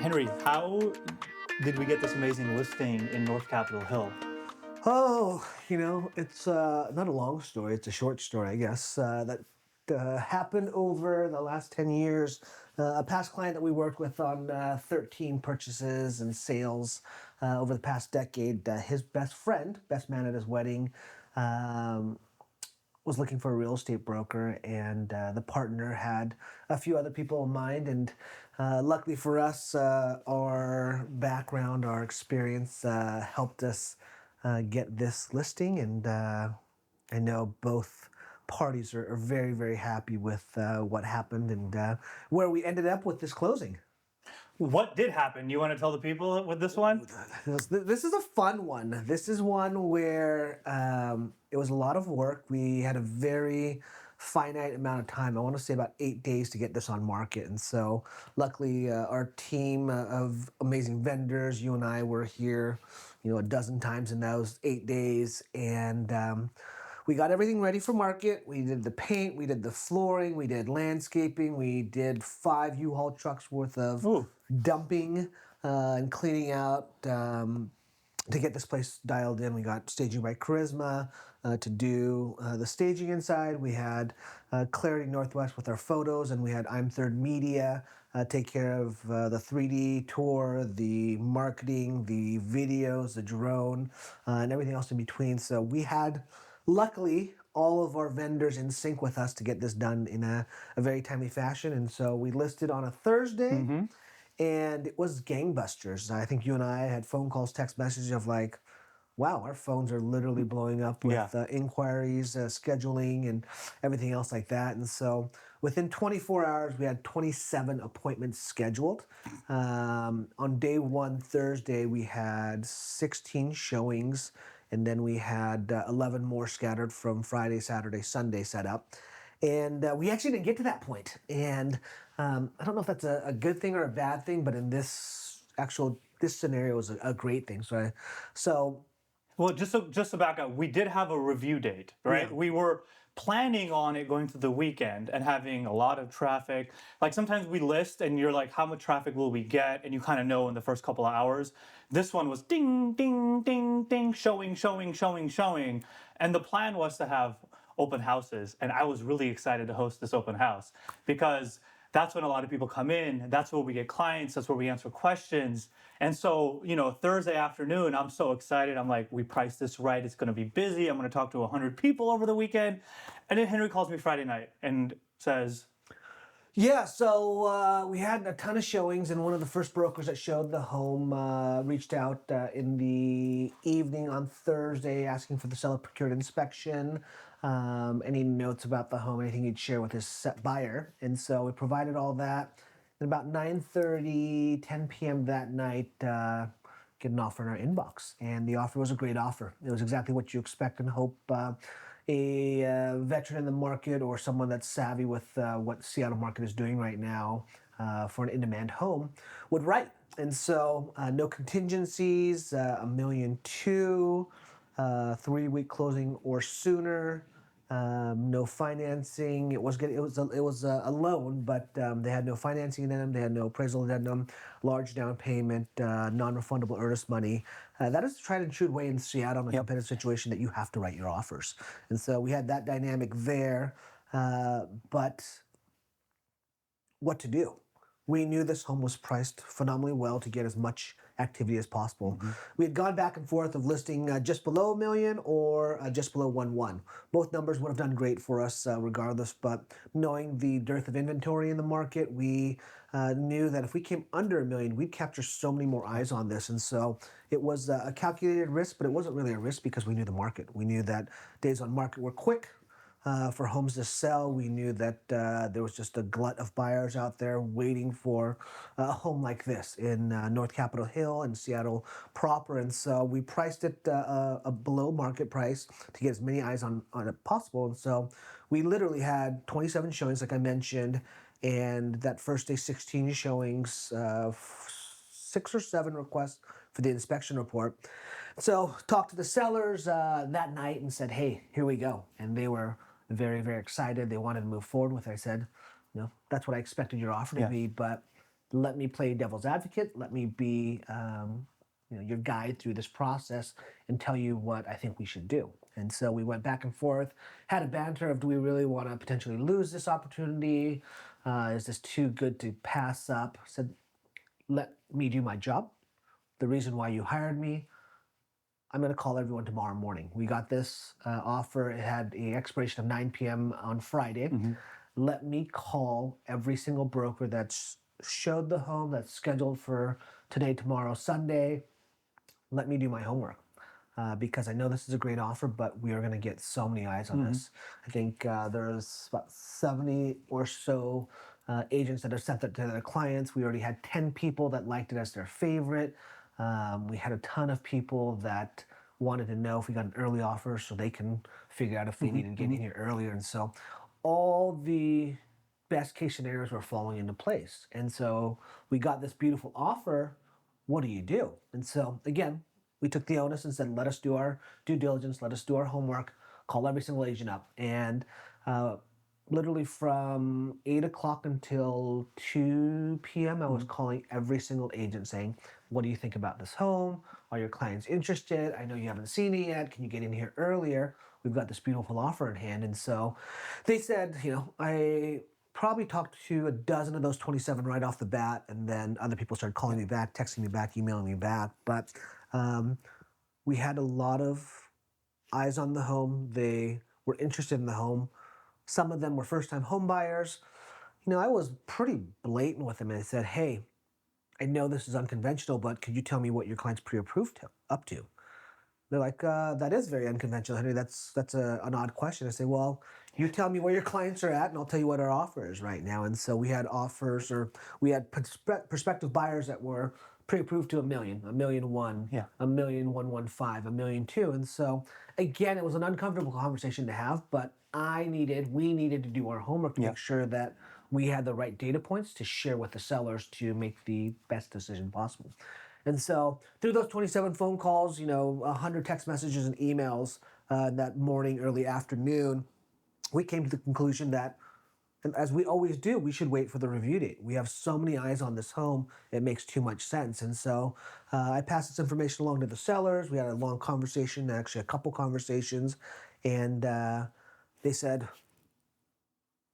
Henry, how did we get this amazing listing in North Capitol Hill? Oh, it's not a long story. It's a short story, I guess, that happened over the last 10 years. A past client that we worked with on 13 purchases and sales over the past decade, his best friend, best man at his wedding, was looking for a real estate broker, and the partner had a few other people in mind. And luckily for us, our background, our experience helped us get this listing. And I know both parties are very, very happy with what happened and where we ended up with this closing. What did happen? You want to tell the people with this one? This is a fun one. This is one where it was a lot of work. We had a very finite amount of time. I want to say about 8 days to get this on market. And so luckily our team of amazing vendors, you and I were here, a dozen times in those 8 days. And we got everything ready for market. We did the paint, we did the flooring, we did landscaping, we did 5 U-Haul trucks worth of dumping and cleaning out to get this place dialed in. We got Staging by Charisma to do the staging inside. We had Clarity Northwest with our photos, and we had I'm Third Media take care of the 3D tour, the marketing, the videos, the drone, and everything else in between. So we had, luckily, all of our vendors in sync with us to get this done in a very timely fashion. And so we listed on a Thursday, and it was gangbusters. I think you and I had phone calls, text messages of like, wow, our phones are literally blowing up with inquiries, scheduling, and everything else like that. And so within 24 hours, we had 27 appointments scheduled. On day one, Thursday, we had 16 showings, and then we had 11 more scattered from Friday, Saturday, Sunday set up. And we actually didn't get to that point. And I don't know if that's a good thing or a bad thing, but in this scenario was a great thing. Well, just to back up, we did have a review date, right? Yeah. We were planning on it going through the weekend and having a lot of traffic. Like sometimes we list and you're like, how much traffic will we get? And you kind of know in the first couple of hours. This one was ding, ding, ding, ding, showing, showing, showing, showing. And the plan was to have open houses. And I was really excited to host this open house because that's when a lot of people come in. That's where we get clients. That's where we answer questions. And so, Thursday afternoon, I'm so excited. I'm like, we priced this right. It's going to be busy. I'm going to talk to 100 people over the weekend. And then Henry calls me Friday night and says, yeah, so we had a ton of showings, and one of the first brokers that showed the home reached out in the evening on Thursday asking for the seller procured inspection, any notes about the home, anything he'd share with his set buyer. And so we provided all that. And about 9:30, 10 p.m. that night, get an offer in our inbox. And the offer was a great offer. It was exactly what you expect and hope a veteran in the market or someone that's savvy with what the Seattle market is doing right now for an in-demand home would write. And so no contingencies, $1.2 million, 3-week closing or sooner. No financing. It was a loan, but they had no financing in them. They had no appraisal addendum, large down payment, non-refundable earnest money. That is the tried and true way in Seattle in a competitive situation that you have to write your offers. And so we had that dynamic there. But what to do? We knew this home was priced phenomenally well to get as much activity as possible. We had gone back and forth of listing just below $1 million or just below 1.1. Both numbers would have done great for us regardless, but knowing the dearth of inventory in the market, we knew that if we came under $1 million, we'd capture so many more eyes on this. And so it was a calculated risk, but it wasn't really a risk because we knew the market. We knew that days on market were quick. For homes to sell, we knew that there was just a glut of buyers out there waiting for a home like this in North Capitol Hill and Seattle proper. And so we priced it a below market price to get as many eyes on it possible. And so we literally had 27 showings, like I mentioned, and that first day 16 showings, 6 or 7 requests for the inspection report. So talked to the sellers that night and said, hey, here we go. And they were very, very excited. They wanted to move forward with it. I said, that's what I expected your offer to be, but let me play devil's advocate. Let me be your guide through this process and tell you what I think we should do. And so we went back and forth, had a banter of, do we really want to potentially lose this opportunity? Is this too good to pass up? Said, let me do my job. The reason why you hired me, I'm going to call everyone tomorrow morning. We got this offer. It had an expiration of 9 p.m. on Friday. Let me call every single broker that's showed the home, that's scheduled for today, tomorrow, Sunday. Let me do my homework. Because I know this is a great offer, but we are going to get so many eyes on this. I think there's about 70 or so agents that have sent it to their clients. We already had 10 people that liked it as their favorite. We had a ton of people that wanted to know if we got an early offer so they can figure out if they need to get in here earlier. And so all the best case scenarios were falling into place. And so we got this beautiful offer. What do you do? And so again, we took the onus and said, let us do our due diligence, let us do our homework, call every single agent up. And literally from 8 o'clock until 2 p.m., I was calling every single agent saying, what do you think about this home? Are your clients interested? I know you haven't seen it yet. Can you get in here earlier? We've got this beautiful offer in hand. And so they said, I probably talked to a dozen of those 27 right off the bat, and then other people started calling me back, texting me back, emailing me back. But we had a lot of eyes on the home. They were interested in the home. Some of them were first-time home buyers. I was pretty blatant with them, and I said, hey, I know this is unconventional, but could you tell me what your client's pre-approved up to? They're like, that is very unconventional, Henry. That's an odd question. I say, well, you tell me where your clients are at, and I'll tell you what our offer is right now. And so we had offers, or we had prospective buyers that were pre-approved to $1 million, $1.1 million, Yeah. $1.115 million, $1.2 million. And so again, it was an uncomfortable conversation to have, but we needed to do our homework to make sure that we had the right data points to share with the sellers to make the best decision possible. And so through those 27 phone calls, 100 text messages and emails that morning, early afternoon, we came to the conclusion that, as we always do, we should wait for the review date. We have so many eyes on this home, it makes too much sense. And so I passed this information along to the sellers. We had a long conversation, actually a couple conversations, and they said,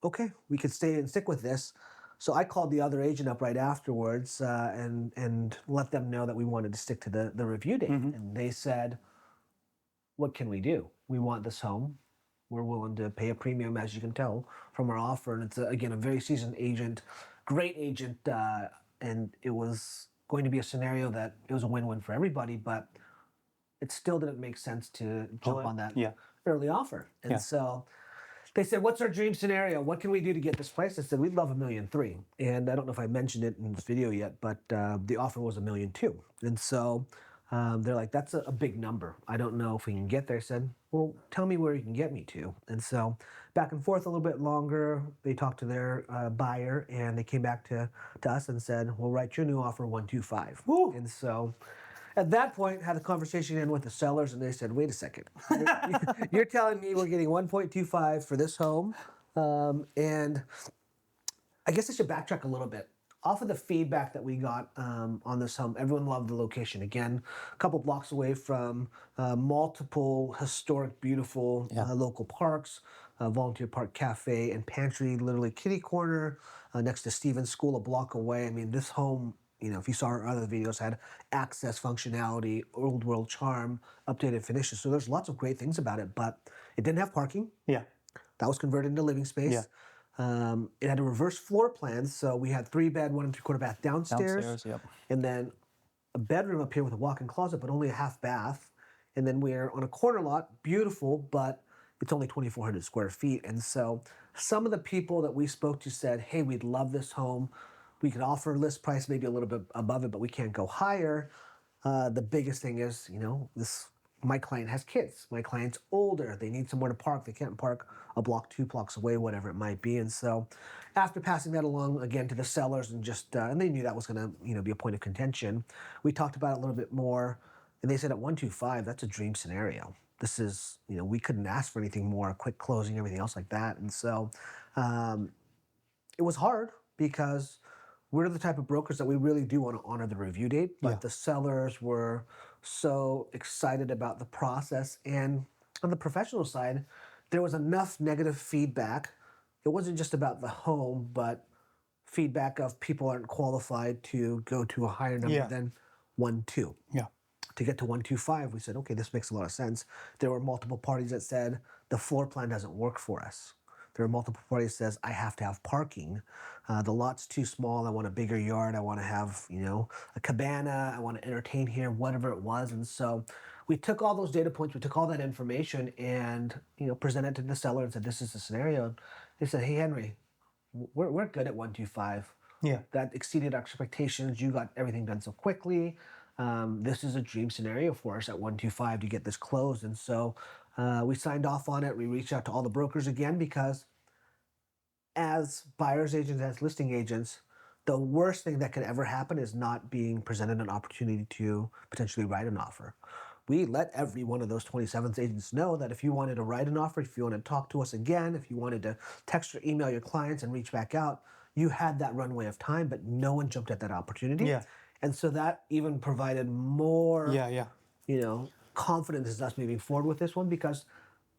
okay, we could stay and stick with this. So I called the other agent up right afterwards and let them know that we wanted to stick to the review date. And they said, what can we do? We want this home. We're willing to pay a premium, as you can tell from our offer. And it's, again, a very seasoned agent, great agent. And it was going to be a scenario that it was a win-win for everybody, but it still didn't make sense to jump on that early offer. And so they said, what's our dream scenario? What can we do to get this place? I said, we'd love $1.3 million. And I don't know if I mentioned it in this video yet, but the offer was $1.2 million. And so they're like, that's a big number. I don't know if we can get there. I said, well, tell me where you can get me to. And so back and forth a little bit longer, they talked to their buyer, and they came back to us and said, we'll write your new offer $125 million. And so at that point, had a conversation in with the sellers, and they said, wait a second. You're telling me we're getting $1.25 for this home? And I guess I should backtrack a little bit. Off of the feedback that we got on this home, everyone loved the location. Again, a couple blocks away from multiple historic, beautiful local parks, Volunteer Park Cafe and Pantry, literally kitty corner, next to Stevens School a block away. I mean, this home, if you saw our other videos, had access functionality, old world charm, updated finishes. So there's lots of great things about it, but it didn't have parking. Yeah. That was converted into living space. Yeah. It had a reverse floor plan, so we had 3-bed, 1 3/4 bath downstairs, and then a bedroom up here with a walk-in closet, but only a half bath. And then we're on a corner lot, beautiful, but it's only 2,400 square feet. And so some of the people that we spoke to said, hey, we'd love this home. We could offer list price maybe a little bit above it, but we can't go higher. The biggest thing is, my client has kids. My client's older. They need somewhere to park. They can't park a block, 2 blocks away, whatever it might be. And so after passing that along again to the sellers and and they knew that was going to, be a point of contention, we talked about it a little bit more. And they said at 125, that's a dream scenario. This is, we couldn't ask for anything more, quick closing, everything else like that. And so it was hard because we're the type of brokers that we really do want to honor the review date, Yeah. but the sellers were so excited about the process. And on the professional side, there was enough negative feedback. It wasn't just about the home, but feedback of people aren't qualified to go to a higher number Yeah. than 1.2. Yeah. To get to 125, we said, okay, this makes a lot of sense. There were multiple parties that said the floor plan doesn't work for us. There are multiple parties that says I have to have parking. The lot's too small. I want a bigger yard. I want to have a cabana. I want to entertain here, whatever it was. And so we took all those data points. We took all that information and presented to the seller and said, this is the scenario. They said, hey Henry, we're good at 125. Yeah. That exceeded our expectations. You got everything done so quickly. This is a dream scenario for us at 125 to get this closed. And so we signed off on it. We reached out to all the brokers again because as buyer's agents, as listing agents, the worst thing that could ever happen is not being presented an opportunity to potentially write an offer. We let every one of those 27 agents know that if you wanted to write an offer, if you wanted to talk to us again, if you wanted to text or email your clients and reach back out, you had that runway of time, but no one jumped at that opportunity. Yeah. And so that even provided more, Yeah. confidence in us moving forward with this one because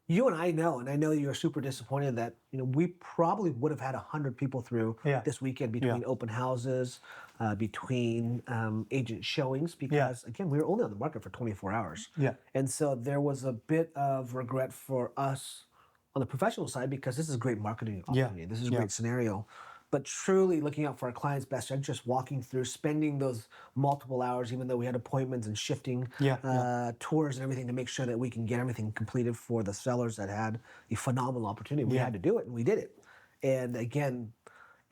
you and I know, and I know you're super disappointed that we probably would have had 100 people through Yeah. this weekend between open houses, between agent showings, because again, we were only on the market for 24 hours. Yeah. And so there was a bit of regret for us on the professional side because this is a great marketing opportunity. This is a great scenario. But truly looking out for our clients' best interest, walking through, spending those multiple hours, even though we had appointments and shifting tours and everything to make sure that we can get everything completed for the sellers that had a phenomenal opportunity. We had to do it, and we did it. And again,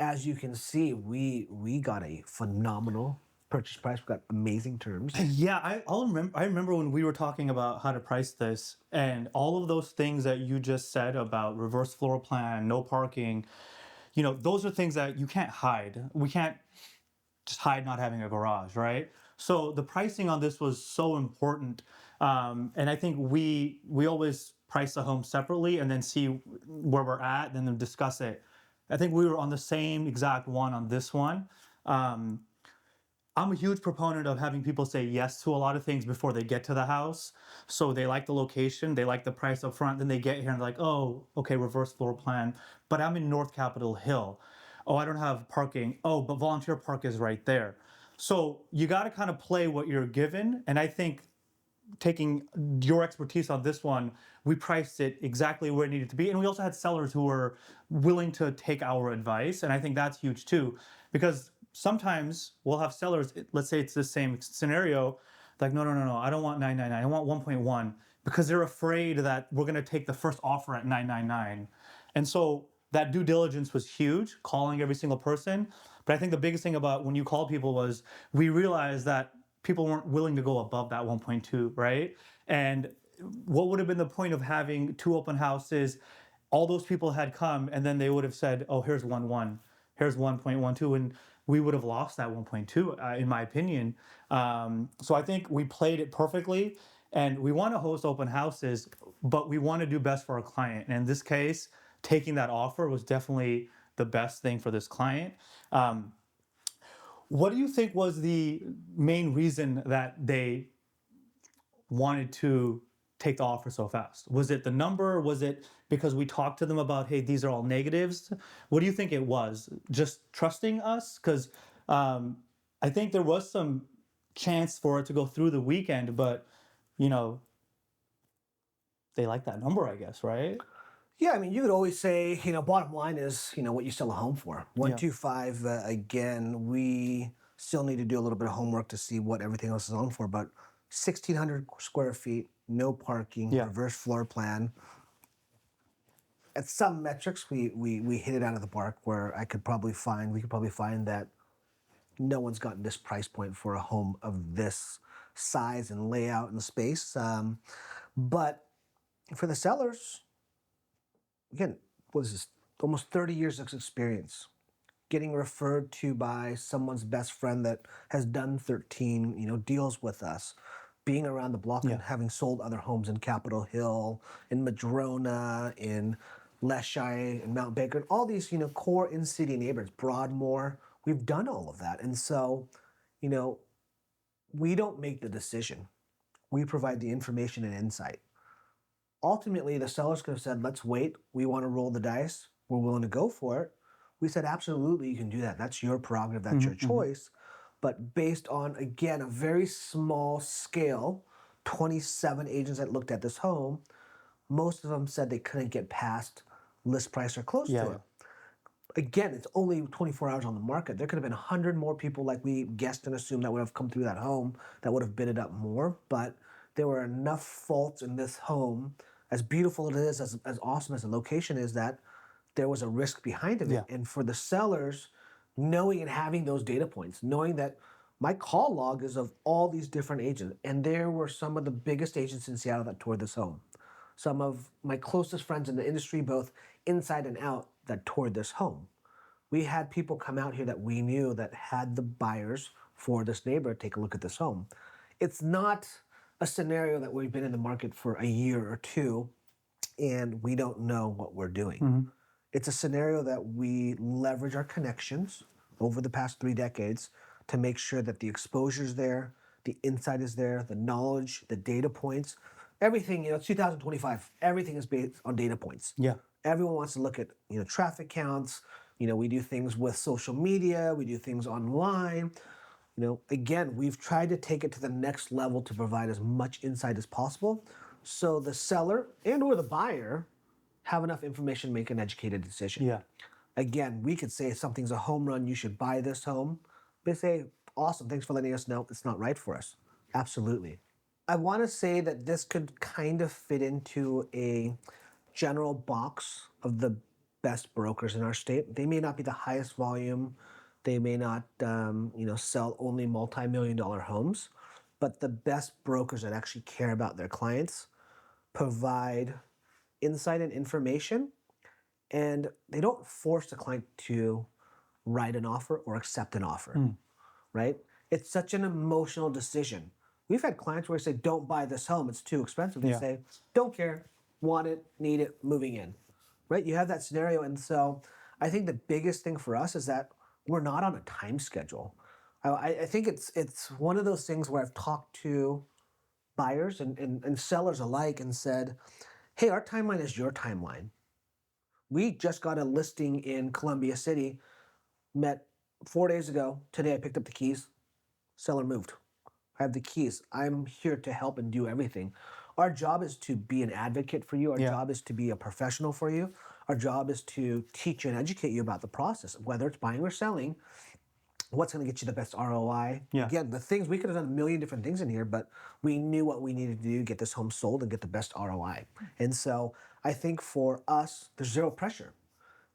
as you can see, we got a phenomenal purchase price. We got amazing terms. Yeah, I remember when we were talking about how to price this, and all of those things that you just said about reverse floor plan, no parking. Those are things that you can't hide. We can't just hide not having a garage, right? So the pricing on this was so important, and I think we always price the home separately and then see where we're at, and then discuss it. I think we were on the same exact one on this one. I'm a huge proponent of having people say yes to a lot of things before they get to the house. So they like the location, they like the price up front, then they get here and they're like, oh, okay, reverse floor plan, but I'm in North Capitol Hill. Oh, I don't have parking. Oh, but volunteer park is right there. So you got to kind of play what you're given. And I think taking your expertise on this one, we priced it exactly where it needed to be. And we also had sellers who were willing to take our advice. And I think that's huge too, because sometimes we'll have sellers, let's say it's the same scenario, like, no, I don't want 999, I want 1.1, because they're afraid that we're going to take the first offer at 999. And so that due diligence was huge, calling every single person. But I think the biggest thing about when you call people was we realized that people weren't willing to go above that 1.2, right? And what would have been the point of having two open houses? All those people had come and then they would have said, oh, here's 1.1, here's 1.12, and we would have lost that 1.2, in my opinion. So I think we played it perfectly, and we want to host open houses, but we want to do best for our client. And in this case, taking that offer was definitely the best thing for this client. What do you think was the main reason that they wanted to take the offer so fast? Was it the number? Was it because we talked to them about, hey, these are all negatives? What do you think it was? Just trusting us? Because I think there was some chance for it to go through the weekend, but, they like that number, I guess, right? Yeah, I mean, you could always say, bottom line is, what you sell a home for. 125, again, we still need to do a little bit of homework to see what everything else is on for, but 1,600 square feet, no parking, reverse floor plan. At some metrics, we hit it out of the park where we could probably find that no one's gotten this price point for a home of this size and layout and space. But for the sellers, again, what is this? Almost 30 years of experience. Getting referred to by someone's best friend that has done 13, deals with us. Being around the block and having sold other homes in Capitol Hill, in Madrona, in Leschi, in Mount Baker, and all these, core in-city neighborhoods, Broadmoor, We've done all of that. And so, you know, we don't make the decision. We provide the information and insight. Ultimately, the sellers could have said, let's wait. We want to roll the dice. We're willing to go for it. We said, absolutely, you can do that. That's your prerogative. That's your choice. But based on, again, a very small scale, 27 agents that looked at this home, most of them said they couldn't get past list price or close to it. Again, it's only 24 hours on the market. There could have been 100 more people, like we guessed and assumed, that would have come through that home that would have bid it up more. But there were enough faults in this home, as beautiful it is, as awesome as the location is, that there was a risk behind of it. And for the sellers, knowing and having those data points, knowing that my call log is of all these different agents, and there were some of the biggest agents in Seattle that toured this home. Some of my closest friends in the industry, both inside and out, that toured this home. We had people come out here that we knew that had the buyers for this neighborhood take a look at this home. It's not a scenario that we've been in the market for a year or two and we don't know what we're doing. It's a scenario that we leverage our connections over the past 3 decades to make sure that the exposure is there, the insight is there, the knowledge, the data points, everything. It's 2025. Everything is based on data points. Everyone wants to look at traffic counts. We do things with social media. We do things online. Again, we've tried to take it to the next level to provide as much insight as possible, so the seller and/or the buyer have enough information to make an educated decision. Again, we could say something's a home run, you should buy this home. They say, awesome, thanks for letting us know it's not right for us. Absolutely. I want to say that this could kind of fit into a general box of the best brokers in our state. They may not be the highest volume. They may not, sell only multi-million-dollar homes, but the best brokers that actually care about their clients provide insight and information, and they don't force the client to write an offer or accept an offer, right? It's such an emotional decision. We've had clients where we say, don't buy this home, it's too expensive. They say, don't care, want it, need it, moving in, right? You have that scenario. And so I think the biggest thing for us is that we're not on a time schedule. I think it's one of those things where I've talked to buyers and sellers alike and said, hey, our timeline is your timeline. We just got a listing in Columbia City, met 4 days ago. Today I picked up the keys, seller moved. I have the keys. I'm here to help and do everything. Our job is to be an advocate for you. Our job is to be a professional for you. Our job is to teach and educate you about the process, whether it's buying or selling, what's going to get you the best ROI. Again, the things, we could have done a million different things in here, but we knew what we needed to do to get this home sold and get the best ROI. And so I think for us, there's zero pressure.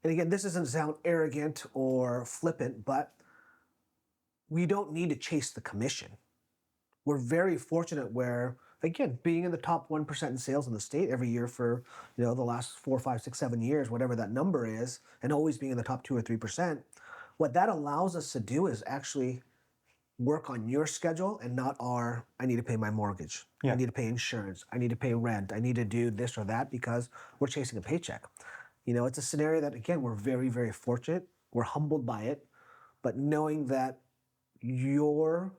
And again, this doesn't sound arrogant or flippant, but we don't need to chase the commission. We're very fortunate where, again, being in the top 1% in sales in the state every year for the last 4, 5, 6, 7 years, whatever that number is, and always being in the top 2 or 3%, what that allows us to do is actually work on your schedule and not our, I need to pay my mortgage, I need to pay insurance, I need to pay rent, I need to do this or that, because we're chasing a paycheck. It's a scenario that, again, we're very, very fortunate. We're humbled by it, but knowing that your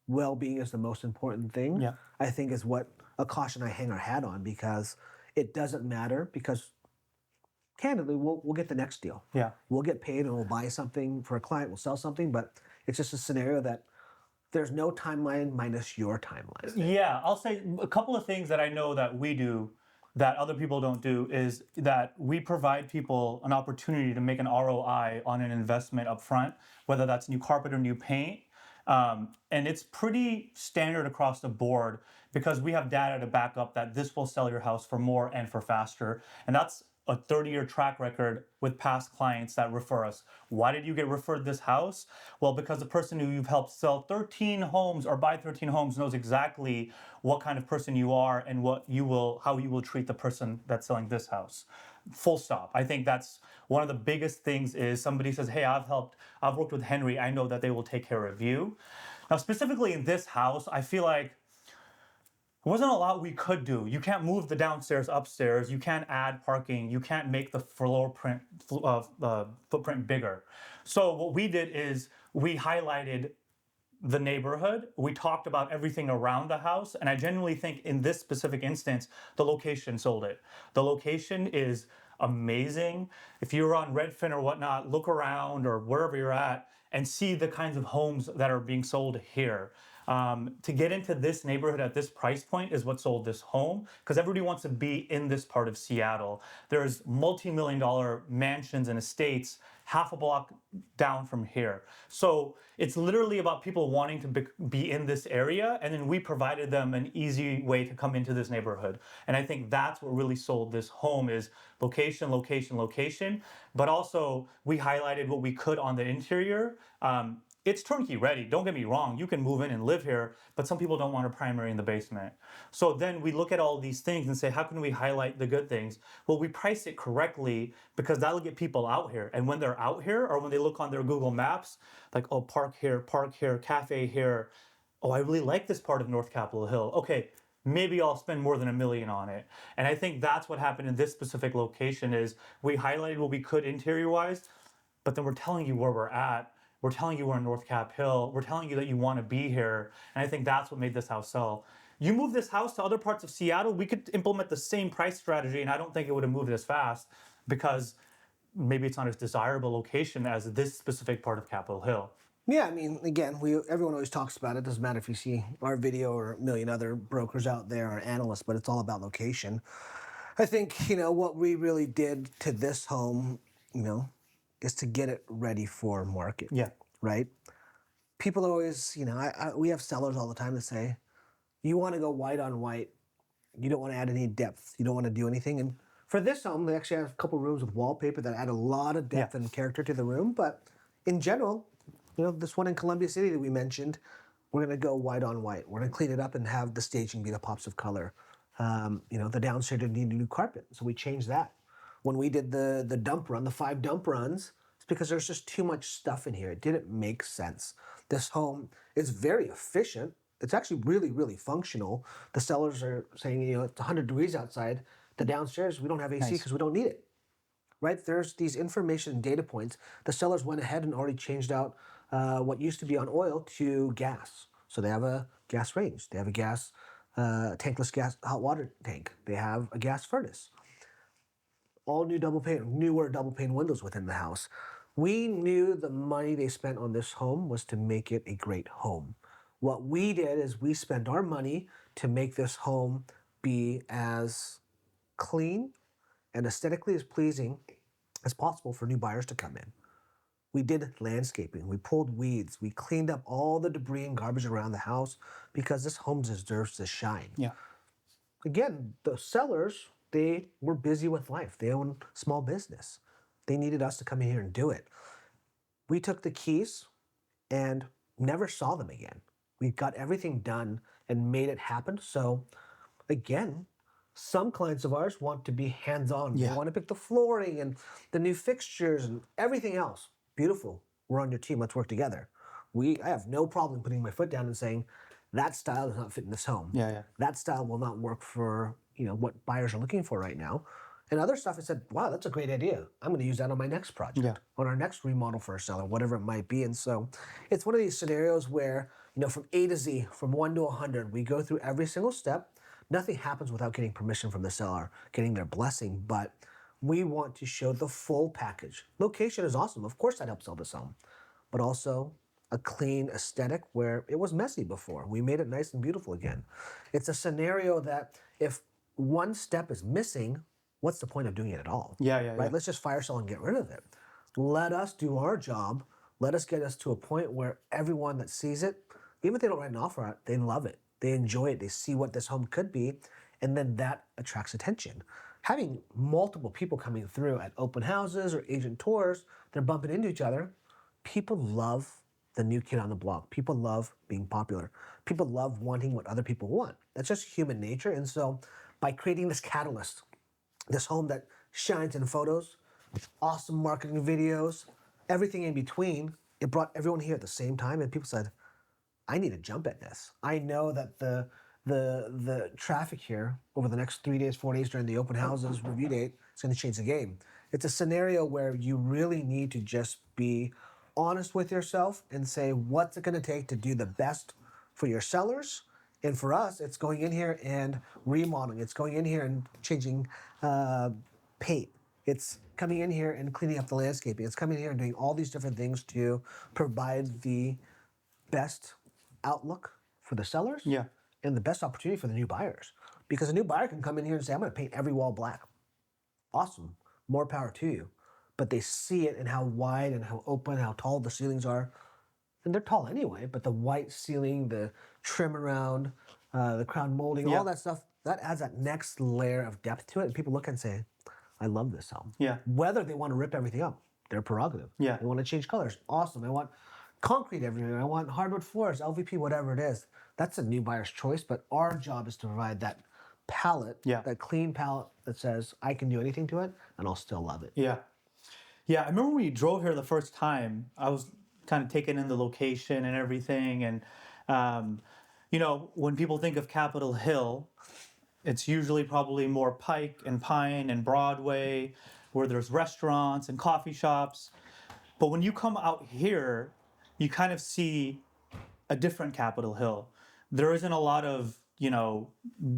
well-being is the most important thing, I think is what Akash and I hang our hat on, because it doesn't matter, because candidly, we'll get the next deal. We'll get paid and we'll buy something for a client, we'll sell something, but it's just a scenario that there's no timeline minus your timeline. I'll say a couple of things that I know that we do that other people don't do is that we provide people an opportunity to make an ROI on an investment up front, whether that's new carpet or new paint. And it's pretty standard across the board because we have data to back up that this will sell your house for more and for faster. And that's a 30-year track record with past clients that refer us. Why did you get referred this house? Well, because the person who you've helped sell 13 homes or buy 13 homes knows exactly what kind of person you are and how you will treat the person that's selling this house. Full stop. I think that's one of the biggest things is somebody says, hey, I've worked with Henry. I know that they will take care of you. Now, specifically in this house, I feel like wasn't a lot we could do. You can't move the downstairs upstairs. You can't add parking. You can't make the footprint bigger. So what we did is we highlighted the neighborhood. We talked about everything around the house. And I genuinely think in this specific instance, the location sold it. The location is amazing. If you're on Redfin or whatnot, look around or wherever you're at and see the kinds of homes that are being sold here. To get into this neighborhood at this price point is what sold this home because everybody wants to be in this part of Seattle. There's multi-million dollar mansions and estates half a block down from here. So it's literally about people wanting to be in this area, and then we provided them an easy way to come into this neighborhood. And I think that's what really sold this home is location, location, location. But also we highlighted what we could on the interior. It's turnkey ready. Don't get me wrong. You can move in and live here, but some people don't want a primary in the basement. So then we look at all these things and say, how can we highlight the good things? Well, we price it correctly because that'll get people out here. And when they're out here or when they look on their Google Maps, like, oh, park here, cafe here. Oh, I really like this part of North Capitol Hill. Okay, maybe I'll spend more than $1 million on it. And I think that's what happened in this specific location is we highlighted what we could interior wise, but then we're telling you where we're at. We're telling you we're in North Cap Hill. We're telling you that you want to be here. And I think that's what made this house sell. You move this house to other parts of Seattle, we could implement the same price strategy, and I don't think it would have moved as fast because maybe it's not as desirable location as this specific part of Capitol Hill. Yeah, I mean, again, everyone always talks about it. Doesn't matter if you see our video or a million other brokers out there or analysts, but it's all about location. I think, what we really did to this home, is to get it ready for market. Yeah. Right? People always, we have sellers all the time that say, you want to go white on white. You don't want to add any depth. You don't want to do anything. And for this home, they actually have a couple rooms with wallpaper that add a lot of depth and character to the room. But in general, this one in Columbia City that we mentioned, we're going to go white on white. We're going to clean it up and have the staging be the pops of color. The downstairs didn't need a new carpet, so we changed that. When we did the dump run, the 5 dump runs, it's because there's just too much stuff in here. It didn't make sense. This home is very efficient. It's actually really, really functional. The sellers are saying, it's 100 degrees outside. The downstairs, we don't have AC because we don't need it. Right? There's these information and data points. The sellers went ahead and already changed out what used to be on oil to gas. So they have a gas range. They have a gas, tankless gas hot water tank. They have a gas furnace. All newer double pane windows within the house. We knew the money they spent on this home was to make it a great home. What we did is we spent our money to make this home be as clean and aesthetically as pleasing as possible for new buyers to come in. We did landscaping, we pulled weeds, we cleaned up all the debris and garbage around the house because this home deserves to shine. Yeah. Again, the sellers, they were busy with life. They own small business. They needed us to come in here and do it. We took the keys and never saw them again. We got everything done and made it happen. So again, some clients of ours want to be hands-on. Yeah. They want to pick the flooring and the new fixtures and everything else. Beautiful. We're on your team. Let's work together. I have no problem putting my foot down and saying, that style does not fit in this home. Yeah. That style will not work for what buyers are looking for right now. And other stuff, I said, wow, that's a great idea. I'm going to use that on my next project, on our next remodel for a seller, whatever it might be. And so it's one of these scenarios where, from A to Z, from 1 to 100, we go through every single step. Nothing happens without getting permission from the seller, getting their blessing, but we want to show the full package. Location is awesome. Of course that helps sell this home, but also a clean aesthetic where it was messy before. We made it nice and beautiful again. It's a scenario that if one step is missing, what's the point of doing it at all? Right? Let's just fire sale and get rid of it. Let us do our job. Let us get us to a point where everyone that sees it, even if they don't write an offer out, they love it. They enjoy it. They see what this home could be, and then that attracts attention. Having multiple people coming through at open houses or agent tours, they're bumping into each other. People love the new kid on the block. People love being popular. People love wanting what other people want. That's just human nature. And so by creating this catalyst, this home that shines in photos, awesome marketing videos, everything in between, it brought everyone here at the same time, and people said, I need to jump at this. I know that the the traffic here over the next 3 days, 4 days during the open houses review date is going to change the game. It's a scenario where you really need to just be honest with yourself and say what's it going to take to do the best for your sellers. And for us, it's going in here and remodeling. It's going in here and changing paint. It's coming in here and cleaning up the landscaping. It's coming in here and doing all these different things to provide the best outlook for the sellers Yeah. and the best opportunity for the new buyers. Because a new buyer can come in here and say, I'm going to paint every wall black. Awesome. More power to you. But they see it and how wide and how open, how tall the ceilings are. And they're tall anyway, but the white ceiling, the trim around, the crown molding, Yeah. all that stuff, that adds that next layer of depth to it. And people look and say, I love this home. Yeah. Whether they want to rip everything up, their prerogative. Yeah. They want to change colors. Awesome. I want concrete everywhere. I want hardwood floors, LVP, whatever it is. That's a new buyer's choice, but our job is to provide that palette, Yeah. that clean palette that says, I can do anything to it and I'll still love it. Yeah. Yeah, I remember when we drove here the first time, I was kind of taking in the location and everything. And, when people think of Capitol Hill, it's usually probably more Pike and Pine and Broadway, where there's restaurants and coffee shops. But when you come out here, you kind of see a different Capitol Hill. There isn't a lot of,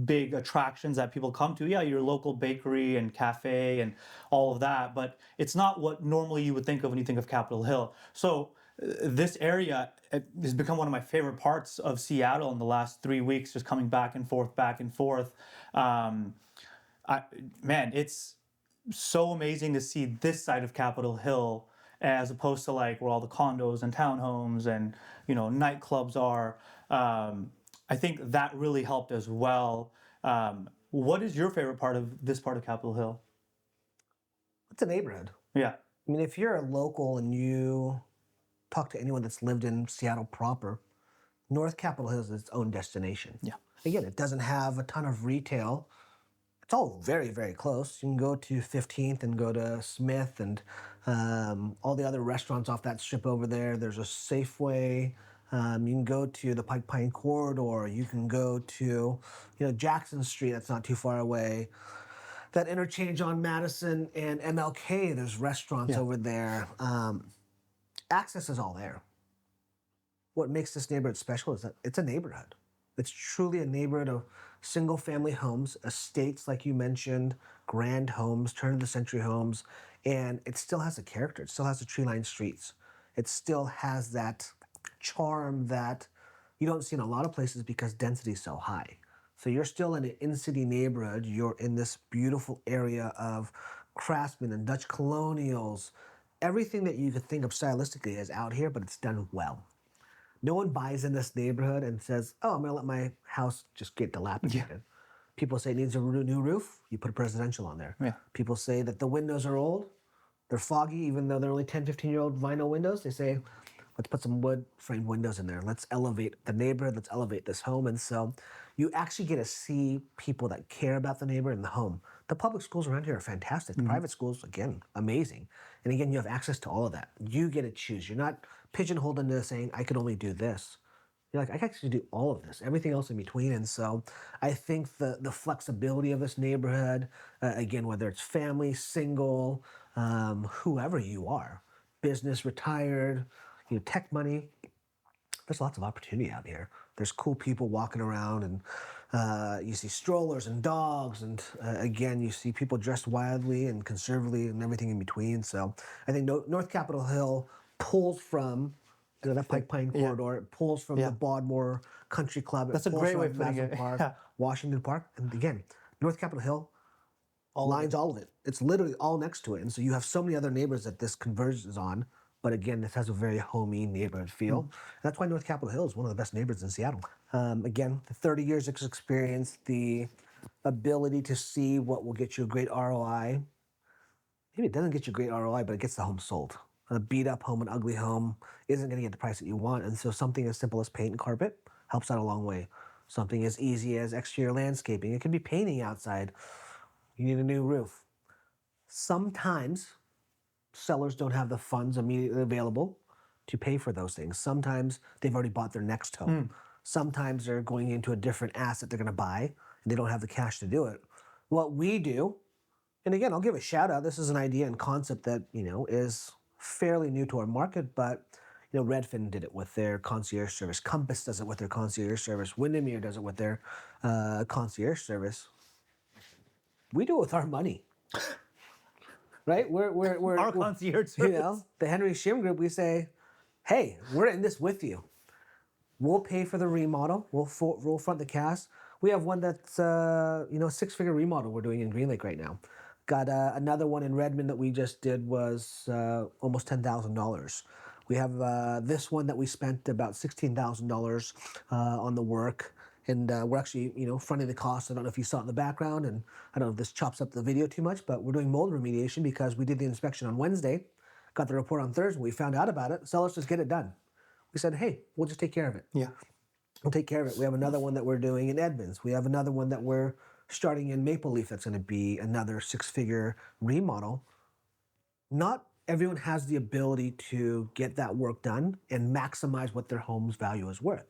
big attractions that people come to. Yeah, your local bakery and cafe and all of that, but it's not what normally you would think of when you think of Capitol Hill. So this area has become one of my favorite parts of Seattle in the last 3 weeks, just coming back and forth, back and forth. Man, it's so amazing to see this side of Capitol Hill as opposed to like where all the condos and townhomes and nightclubs are. I think that really helped as well. What is your favorite part of this part of Capitol Hill? It's a neighborhood. Yeah, I mean, if you're a local and you talk to anyone that's lived in Seattle proper, North Capitol Hill is its own destination. yeah, Again, it doesn't have a ton of retail. It's all very, very close. You can go to 15th and go to Smith and all the other restaurants off that strip over there. There's a Safeway. You can go to the Pike Pine Corridor. You can go to, Jackson Street. That's not too far away. That interchange on Madison and MLK. There's restaurants Yeah. over there. Access is all there. What makes this neighborhood special is that it's a neighborhood. It's truly a neighborhood of single-family homes, estates, like you mentioned, grand homes, turn-of-the-century homes, and it still has a character. It still has the tree-lined streets. It still has that charm that you don't see in a lot of places because density is so high. So you're still in an in-city neighborhood. You're in this beautiful area of craftsmen and Dutch colonials. Everything that you could think of stylistically is out here, but it's done well. No one buys in this neighborhood and says, oh, I'm going to let my house just get dilapidated. Yeah. People say it needs a new roof. You put a presidential on there. Yeah. People say that the windows are old. They're foggy, even though they're only 10, 15-year-old vinyl windows. They say, let's put some wood framed windows in there. Let's elevate the neighborhood. Let's elevate this home. And so you actually get to see people that care about the neighborhood and the home. The public schools around here are fantastic. The private schools, again, amazing. And again, you have access to all of that. You get to choose. You're not pigeonholed into saying, I could only do this. You're like, I can actually do all of this, everything else in between. And so I think the flexibility of this neighborhood, again, whether it's family, single, whoever you are, business, retired, tech money, there's lots of opportunity out here. There's cool people walking around, and you see strollers and dogs, and again, you see people dressed wildly and conservatively and everything in between. So I think North Capitol Hill pulls from that Pike Pine Corridor. It pulls from the Bodmore Country Club. That's a great way of putting it. Park, Yeah. Washington Park, and again, North Capitol Hill lines all of it. It's literally all next to it, and so you have so many other neighbors that this converges on. But again, this has a very homey neighborhood feel. And that's why North Capitol Hill is one of the best neighborhoods in Seattle. Again, the 30 years of experience, the ability to see what will get you a great ROI. Maybe it doesn't get you a great ROI, but it gets the home sold. A beat up home, an ugly home, isn't going to get the price that you want. And so something as simple as paint and carpet helps out a long way. Something as easy as exterior landscaping. It can be painting outside. You need a new roof. Sometimes sellers don't have the funds immediately available to pay for those things. Sometimes they've already bought their next home. Sometimes they're going into a different asset they're going to buy and they don't have the cash to do it. What we do, and again, I'll give a shout out. This is an idea and concept that is fairly new to our market, but Redfin did it with their concierge service. Compass does it with their concierge service. Windermere does it with their concierge service. We do it with our money, right? We're Our concierge service. the Henry Shim Group. We say, hey, we're in this with you. We'll pay for the remodel. We'll front the cash. We have one that's six-figure remodel we're doing in Green Lake right now. Got another one in Redmond that we just did was almost $10,000. We have this one that we spent about $16,000 on the work, and we're actually fronting the cost. I don't know if you saw it in the background, and I don't know if this chops up the video too much, but we're doing mold remediation because we did the inspection on Wednesday, got the report on Thursday. We found out about it. So let's just get it done. We said, hey, we'll just take care of it. Yeah. We'll take care of it. We have another one that we're doing in Edmonds. We have another one that we're starting in Maple Leaf that's going to be another six-figure remodel. Not everyone has the ability to get that work done and maximize what their home's value is worth.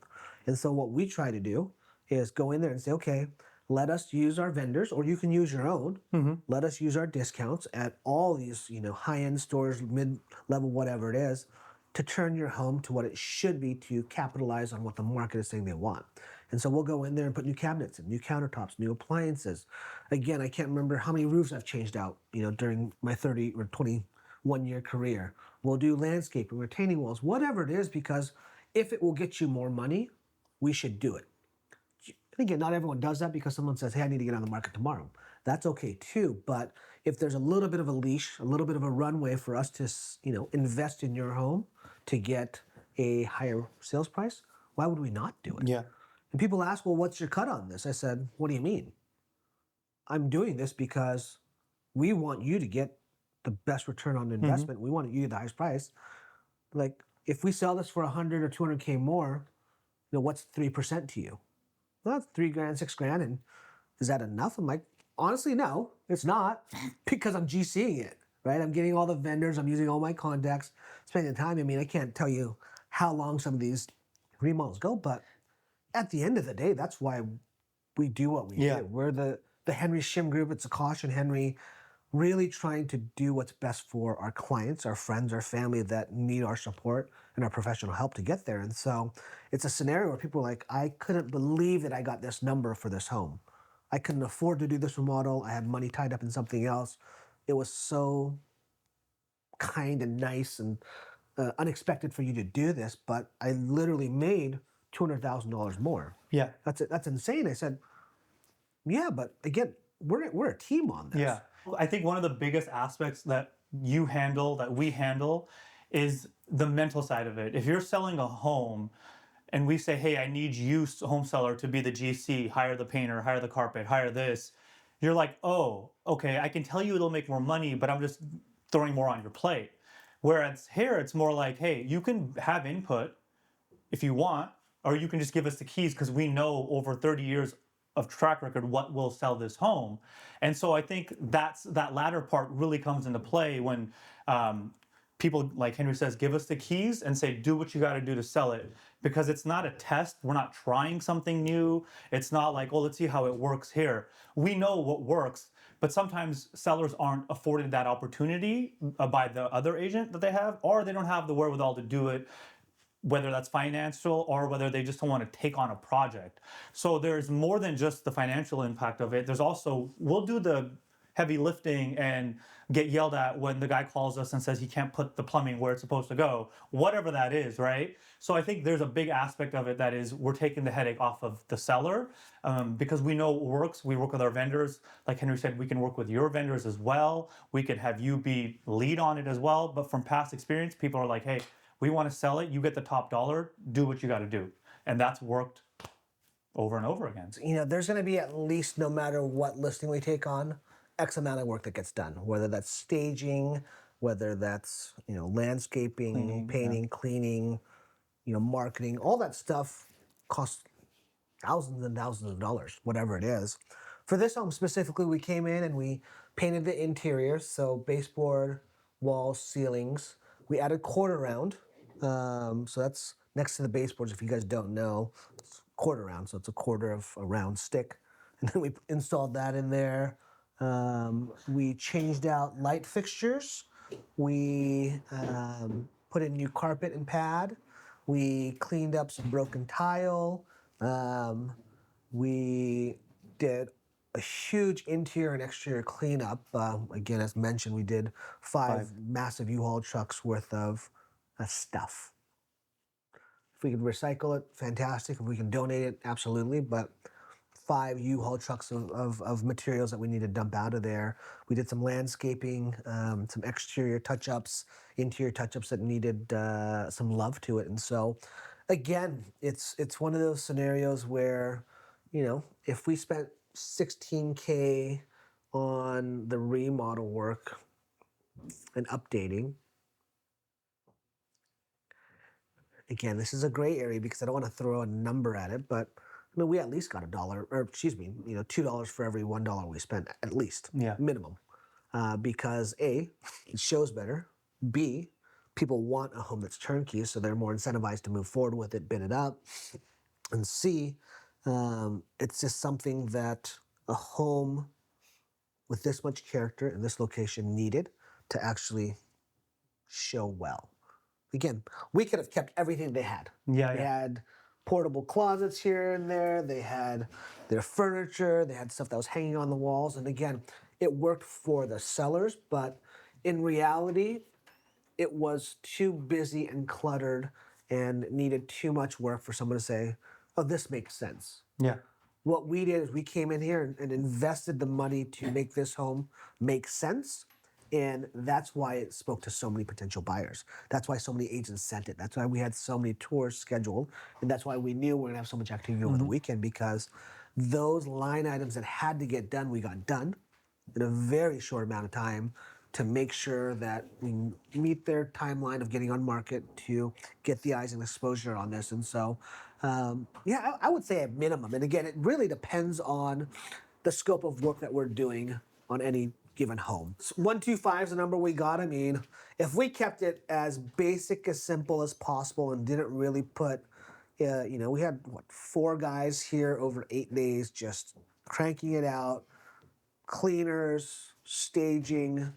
And so what we try to do is go in there and say, okay, let us use our vendors, or you can use your own. Let us use our discounts at all these high-end stores, mid-level, whatever it is, to turn your home to what it should be to capitalize on what the market is saying they want. And so we'll go in there and put new cabinets and new countertops, new appliances. Again, I can't remember how many roofs I've changed out, during my 30 or 21-year career. We'll do landscaping, retaining walls, whatever it is, because if it will get you more money, we should do it. And again, not everyone does that because someone says, hey, I need to get on the market tomorrow. That's okay too, but if there's a little bit of a leash, a little bit of a runway for us to, invest in your home to get a higher sales price, why would we not do it? Yeah. And people ask, well, what's your cut on this? I said, what do you mean? I'm doing this because we want you to get the best return on investment. We want you to get the highest price. Like, if we sell this for 100 or 200K more, what's 3% to you? Well, that's $3,000, $6,000, and is that enough? I'm like, honestly, no, it's not, because I'm GCing it, right? I'm getting all the vendors, I'm using all my contacts, spending the time. I mean, I can't tell you how long some of these remodels go, but at the end of the day, that's why we do what we do. We're the Henry Shim Group. It's Akash and Henry, really trying to do what's best for our clients, our friends, our family that need our support and our professional help to get there. And so it's a scenario where people are like, I couldn't believe that I got this number for this home. I couldn't afford to do this remodel. I had money tied up in something else. It was so kind and nice and unexpected for you to do this, but I literally made $200,000 more. Yeah. That's insane. I said, yeah, but again, we're a team on this. Yeah. I think one of the biggest aspects that you handle, that we handle, is the mental side of it. If you're selling a home and we say, hey, I need you, home seller, to be the GC, hire the painter, hire the carpet, hire this, you're like, oh, okay, I can tell you it'll make more money, but I'm just throwing more on your plate. Whereas here, it's more like, hey, you can have input if you want, or you can just give us the keys because we know over 30 years of track record what will sell this home. And so I think that latter part really comes into play when people, like Henry says, give us the keys and say, do what you got to do to sell it. Because it's not a test. We're not trying something new. It's not like, oh, let's see how it works here. We know what works, but sometimes sellers aren't afforded that opportunity by the other agent that they have, or they don't have the wherewithal to do it, whether that's financial or whether they just don't want to take on a project. So there's more than just the financial impact of it. There's also, we'll do the heavy lifting and get yelled at when the guy calls us and says he can't put the plumbing where it's supposed to go, whatever that is, right? So I think there's a big aspect of it that is we're taking the headache off of the seller because we know it works. We work with our vendors. Like Henry said, we can work with your vendors as well. We could have you be lead on it as well. But from past experience, people are like, hey, we want to sell it. You get the top dollar. Do what you got to do. And that's worked over and over again. There's going to be at least, no matter what listing we take on, X amount of work that gets done, whether that's staging, whether that's, landscaping, painting, cleaning, marketing, all that stuff costs thousands and thousands of dollars, whatever it is. For this home specifically, we came in and we painted the interior, so baseboard, walls, ceilings. We added quarter round. So that's next to the baseboards, if you guys don't know. It's quarter round, so it's a quarter of a round stick. And then we installed that in there. We changed out light fixtures. We put in new carpet and pad. We cleaned up some broken tile. We did a huge interior and exterior cleanup. Again, as mentioned, we did five massive U-Haul trucks worth of stuff. If we could recycle it, fantastic. If we can donate it, absolutely. But 5 U-Haul trucks of materials that we need to dump out of there. We did some landscaping, some exterior touch-ups, interior touch-ups that needed some love to it. And so, again, it's one of those scenarios where, if we spent $16K on the remodel work and updating, again, this is a gray area because I don't want to throw a number at it, but we at least got $1, or excuse me, $2 for every $1 we spent, at least, minimum, because A, it shows better. B, people want a home that's turnkey, so they're more incentivized to move forward with it, bid it up. And C, it's just something that a home with this much character in this location needed to actually show well. Again, we could have kept everything they had. They had portable closets here and there. They had their furniture. They had stuff that was hanging on the walls. And again, it worked for the sellers, but in reality, it was too busy and cluttered and needed too much work for someone to say, oh, this makes sense. Yeah. What we did is we came in here and invested the money to make this home make sense. And that's why it spoke to so many potential buyers. That's why so many agents sent it. That's why we had so many tours scheduled. And that's why we knew we were going to have so much activity over the weekend, because those line items that had to get done, we got done in a very short amount of time to make sure that we meet their timeline of getting on market to get the eyes and exposure on this. And so, I would say at minimum. And again, it really depends on the scope of work that we're doing on any given home. 125 is the number we got. I mean, if we kept it as basic, as simple as possible and didn't really put, we had 4 guys here over 8 days just cranking it out, cleaners, staging,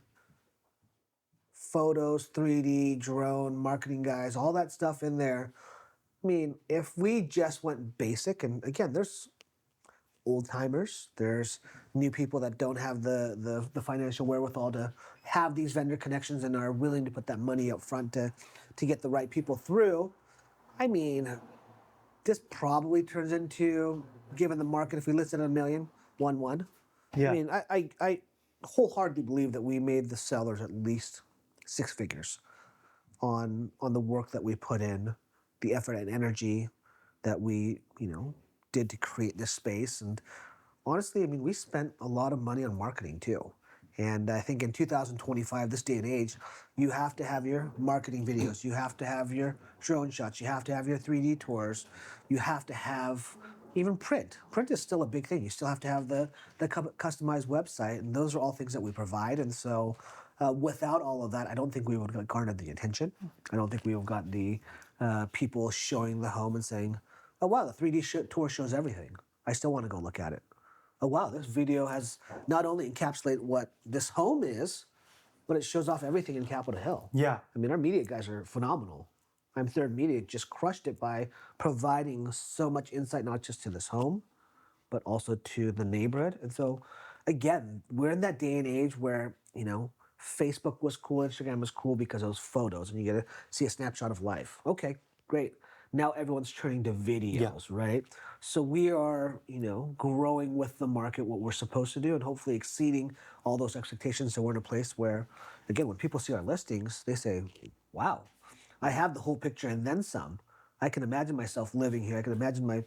photos, 3D, drone, marketing guys, all that stuff in there. I mean, if we just went basic, and again, there's old timers, there's new people that don't have the financial wherewithal to have these vendor connections and are willing to put that money up front to get the right people through. I mean, this probably turns into, given the market, if we listed at $1 million, 1-1. Yeah. I mean, I wholeheartedly believe that we made the sellers at least 6 figures on the work that we put in, the effort and energy that we, did to create this space. And honestly, I mean, we spent a lot of money on marketing too. And I think in 2025, this day and age, you have to have your marketing videos, you have to have your drone shots, you have to have your 3D tours, you have to have even print. Print is still a big thing. You still have to have the customized website, and those are all things that we provide. And so without all of that, I don't think we would have garnered the attention. I don't think we would have got the people showing the home and saying, oh wow, the 3D tour shows everything. I still want to go look at it. Oh wow, this video has not only encapsulated what this home is, but it shows off everything in Capitol Hill. Yeah. I mean, our media guys are phenomenal. I'm Third Media just crushed it by providing so much insight, not just to this home, but also to the neighborhood. And so, again, we're in that day and age where, Facebook was cool, Instagram was cool because of those photos, and you get to see a snapshot of life. Okay, great. Now everyone's turning to videos, right? So we are, growing with the market, what we're supposed to do, and hopefully exceeding all those expectations. So we're in a place where, again, when people see our listings, they say, wow, I have the whole picture and then some. I can imagine myself living here. I can imagine my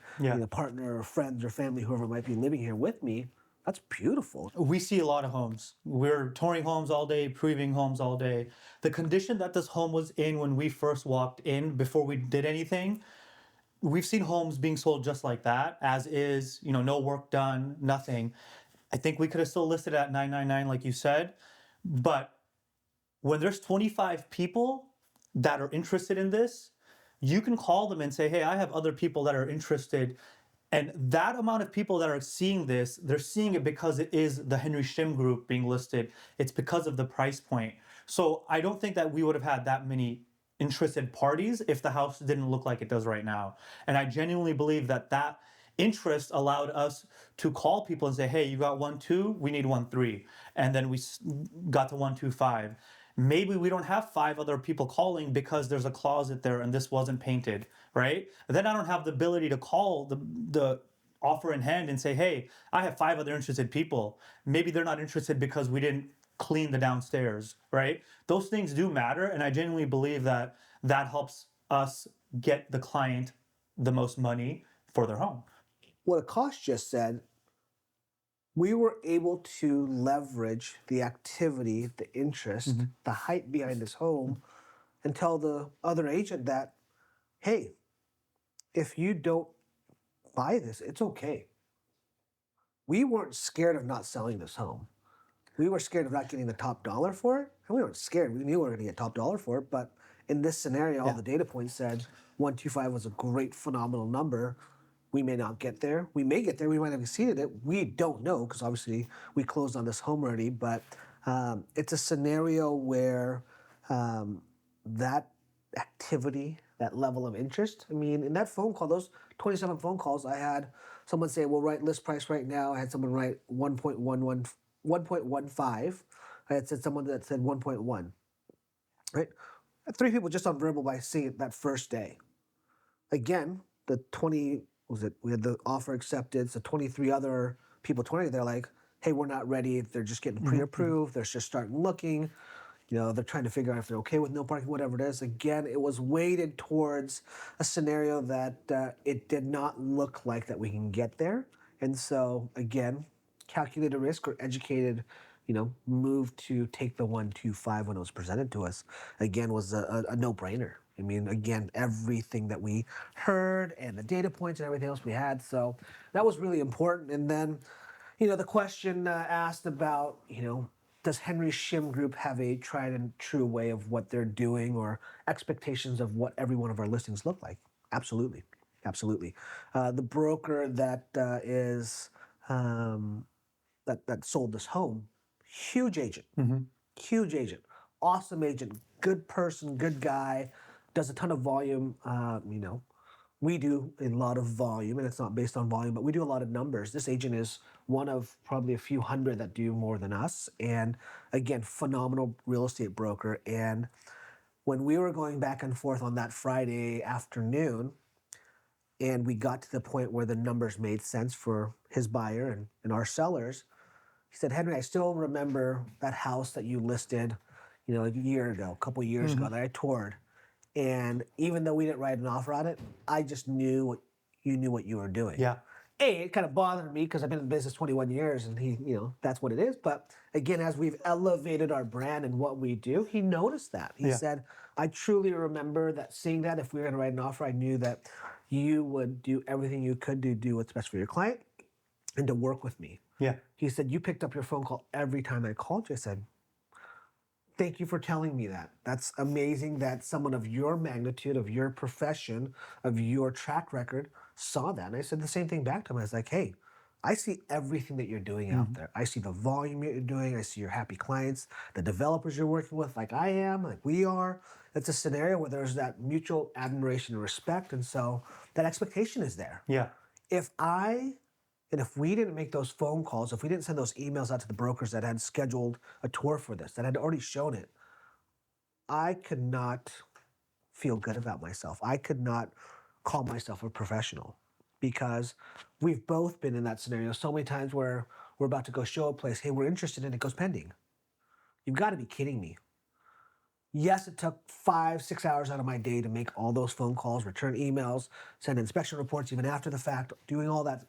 partner or friends or family, whoever might be living here with me. That's beautiful. We see a lot of homes. We're touring homes all day, previewing homes all day. The condition that this home was in when we first walked in, before we did anything, we've seen homes being sold just like that, as is, no work done, nothing. I think we could have still listed it at $999, like you said, but when there's 25 people that are interested in this, you can call them and say, hey, I have other people that are interested And that amount of people that are seeing this, they're seeing it because it is the Henry Shim group being listed. It's because of the price point. So I don't think that we would have had that many interested parties if the house didn't look like it does right now. And I genuinely believe that that interest allowed us to call people and say, hey, you got 1-2, we need 1-3. And then we got to 1-2-5. Maybe we don't have 5 other people calling because there's a closet there and this wasn't painted, right? Then I don't have the ability to call the offer in hand and say, hey, I have 5 other interested people. Maybe they're not interested because we didn't clean the downstairs, right? Those things do matter. And I genuinely believe that that helps us get the client the most money for their home. What Akash just said, we were able to leverage the activity, the interest, the hype behind this home, and tell the other agent that, hey, if you don't buy this, it's okay. We weren't scared of not selling this home. We were scared of not getting the top dollar for it. And we weren't scared. We knew we were going to get top dollar for it. But in this scenario, all the data points said 125 was a great, phenomenal number. We may not get there. We may get there. We might have exceeded it. We don't know because obviously we closed on this home already. But it's a scenario where that activity, that level of interest. I mean, in that phone call, those 27 phone calls, I had someone say, "Well, write list price right now." I had someone write 1.15. I had said someone that said 1.1. Right, 3 people just on verbal by seeing it that first day. Again, the 20 was it? We had the offer accepted. So 23 other people, 20. They're like, "Hey, we're not ready." They're just getting pre-approved. They're just starting looking. They're trying to figure out if they're okay with no parking, whatever it is. Again, it was weighted towards a scenario that it did not look like that we can get there. And so, again, calculated risk or educated, move to take the 125 when it was presented to us, again, was a no-brainer. I mean, again, everything that we heard and the data points and everything else we had. So that was really important. And then, the question asked about, does Henry Shim Group have a tried and true way of what they're doing or expectations of what every one of our listings look like? Absolutely. Absolutely. The broker that is that sold this home, huge agent, huge agent, awesome agent, good person, good guy, does a ton of volume. We do a lot of volume, and it's not based on volume, but we do a lot of numbers. This agent is one of probably a few hundred that do more than us. And again, phenomenal real estate broker. And when we were going back and forth on that Friday afternoon, and we got to the point where the numbers made sense for his buyer and our sellers, he said, "Henry, I still remember that house that you listed, a year ago, a couple years ago that I toured. And even though we didn't write an offer on it, I just knew you knew what you were doing." Yeah. It kind of bothered me because I've been in business 21 years and that's what it is. But again, as we've elevated our brand and what we do, he noticed that. He said, "I truly remember that seeing that if we were going to write an offer, I knew that you would do everything you could to do what's best for your client and to work with me." Yeah. He said, "You picked up your phone call every time I called you." I said, "Thank you for telling me that. That's amazing that someone of your magnitude, of your profession, of your track record saw that." And I said the same thing back to him. I was like, "Hey, I see everything that you're doing out there. I see the volume you're doing. I see your happy clients, the developers you're working with, like I am, like we are. It's a scenario where there's that mutual admiration and respect. And so that expectation is there. Yeah. If we didn't make those phone calls, if we didn't send those emails out to the brokers that had scheduled a tour for this, that had already shown it, I could not feel good about myself. I could not call myself a professional because we've both been in that scenario so many times where we're about to go show a place. Hey, we're interested in it, goes pending. You've got to be kidding me. Yes, it took 5-6 hours out of my day to make all those phone calls, return emails, send inspection reports even after the fact, doing all that.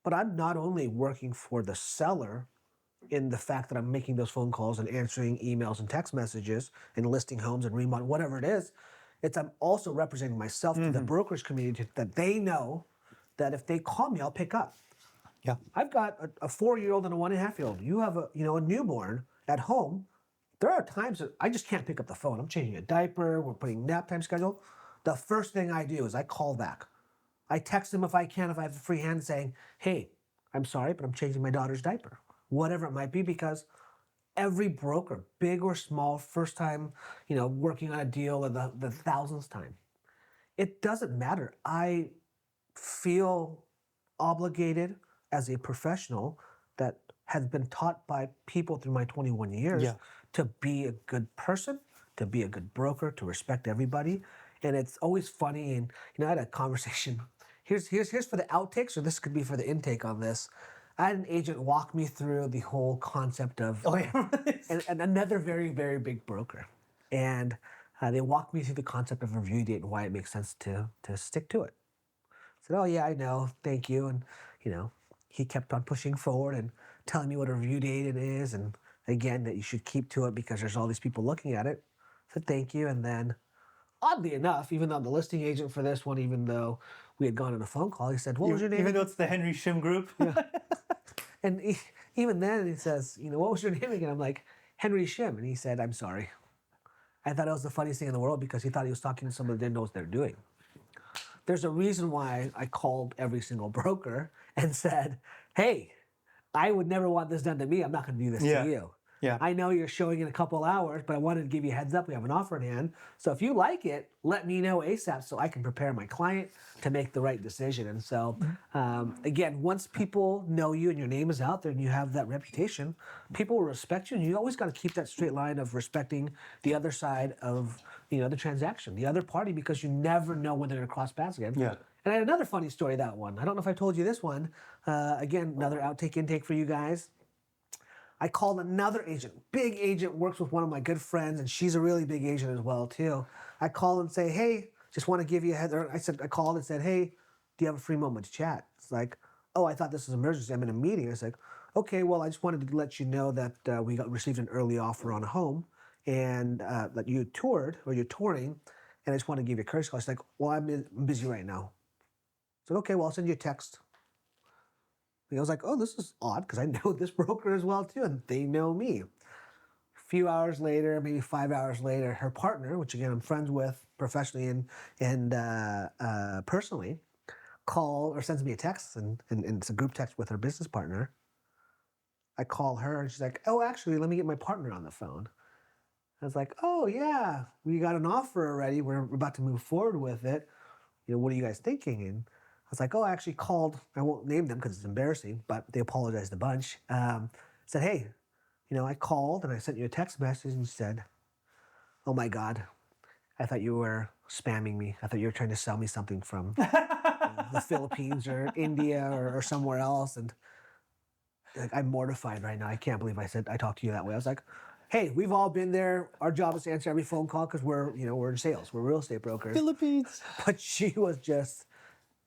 But I'm not only working for the seller in the fact that I'm making those phone calls and answering emails and text messages and listing homes and remodel, whatever it is, I'm also representing myself to the brokerage community that they know that if they call me, I'll pick up. Yeah. I've got a 4-year-old and a 1.5-year-old. You have a newborn at home. There are times that I just can't pick up the phone. I'm changing a diaper. We're putting nap time schedule. The first thing I do is I call back. I text them if I can, if I have a free hand, saying, hey, I'm sorry, but I'm changing my daughter's diaper. Whatever it might be, because every broker, big or small, first time, working on a deal or the thousandth time, it doesn't matter. I feel obligated as a professional that has been taught by people through my 21 years Yeah. to be a good person, to be a good broker, to respect everybody. And it's always funny. And I had a conversation. Here's for the outtakes, or this could be for the intake on this. I had an agent walk me through the whole concept of Oh yeah. and another very, very big broker. And they walked me through the concept of a review date and why it makes sense to stick to it. I said, oh, yeah, I know. Thank you. And, he kept on pushing forward and telling me what a review date it is. And again, that you should keep to it because there's all these people looking at it. I said, thank you. And then, oddly enough, even though I'm the listing agent for this one, even though we had gone on a phone call, he said, what was your name? Even though it's the Henry Shim group. And even then, he says, what was your name again? I'm like, Henry Shim. And he said, I'm sorry. I thought it was the funniest thing in the world because he thought he was talking to someone that didn't know what they're doing. There's a reason why I called every single broker and said, hey, I would never want this done to me. I'm not going to do this Yeah. to you. Yeah. I know you're showing in a couple hours, but I wanted to give you a heads up. We have an offer in hand. So if you like it, let me know ASAP so I can prepare my client to make the right decision. And so, again, once people know you and your name is out there and you have that reputation, people will respect you. And you always got to keep that straight line of respecting the other side of the transaction, the other party, because you never know when they're going to cross paths again. Yeah. And I had another funny story, that one. I don't know if I told you this one. Again, another outtake intake for you guys. I called another agent, big agent, works with one of my good friends, and she's a really big agent as well too. I call and say, hey, just want to give you a heads. Or I called and said, hey, do you have a free moment to chat? It's like, oh, I thought this was an emergency. I'm in a meeting. I was like, okay, well, I just wanted to let you know that we received an early offer on a home, and that you toured or you're touring, and I just want to give you a courtesy call. She's like, well, I'm busy right now. I said, okay, well, I'll send you a text. I was like, oh, this is odd because I know this broker as well too, and they know me. A few hours later, maybe 5 hours later, her partner, which again I'm friends with professionally and personally, call or sends me a text, and it's a group text with her business partner. I call her and she's like, oh, actually, let me get my partner on the phone. I was like, oh yeah, we got an offer already. We're about to move forward with it. What are you guys thinking? And I was like, oh, I actually called. I won't name them because it's embarrassing, but they apologized a bunch. Said, hey, I called and I sent you a text message and said, oh my God, I thought you were spamming me. I thought you were trying to sell me something from the Philippines or India or somewhere else. And like, I'm mortified right now. I can't believe I talked to you that way. I was like, hey, we've all been there. Our job is to answer every phone call because we're in sales. We're real estate brokers. Philippines. But she was just,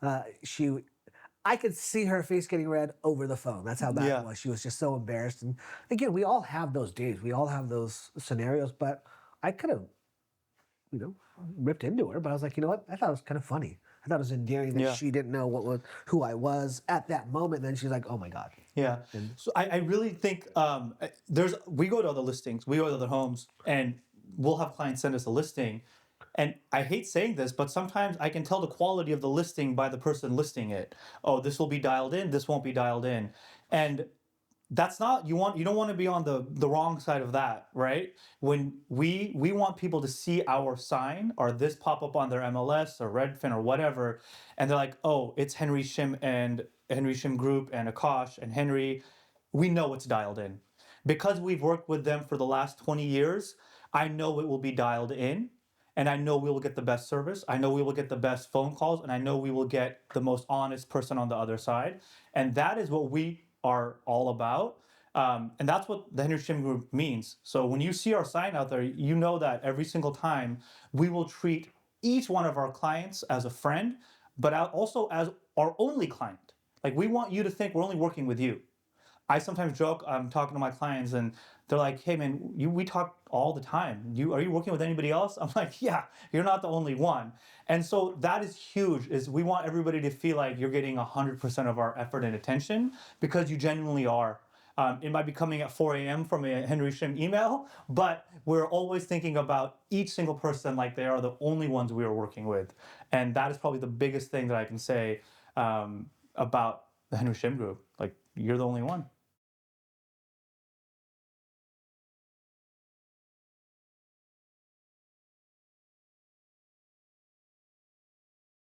I could see her face getting red over the phone. That's how bad Yeah. it was. She was just so embarrassed. And again, we all have those days. We all have those scenarios. But I could have, ripped into her. But I was like, you know what? I thought it was kind of funny. I thought it was endearing that Yeah. she didn't know who I was at that moment. Then she's like, oh my God. Yeah. So I really think we go to other listings, we go to other homes, and we'll have clients send us a listing. And I hate saying this, but sometimes I can tell the quality of the listing by the person listing it. Oh, this will be dialed in, this won't be dialed in. And that's not you don't want to be on the wrong side of that, right? When we want people to see our sign or this pop up on their MLS or Redfin or whatever, and they're like, oh, it's Henry Shim and Henry Shim Group and Akash and Henry. We know it's dialed in. Because we've worked with them for the last 20 years, I know it will be dialed in, and I know we will get the best service. I know we will get the best phone calls, and I know we will get the most honest person on the other side. And that is what we are all about. And that's what the Henry Shim Group means. So when you see our sign out there, you know that every single time we will treat each one of our clients as a friend, but also as our only client. Like, we want you to think we're only working with you. I sometimes joke, I'm talking to my clients and they're like, hey man, we talk all the time. Are you working with anybody else? I'm like, yeah, you're not the only one. And so that is huge, is we want everybody to feel like you're getting 100% of our effort and attention because you genuinely are. It might be coming at 4 a.m. from a Henry Shim email, but we're always thinking about each single person like they are the only ones we are working with. And that is probably the biggest thing that I can say about the Henry Shim group. Like, you're the only one.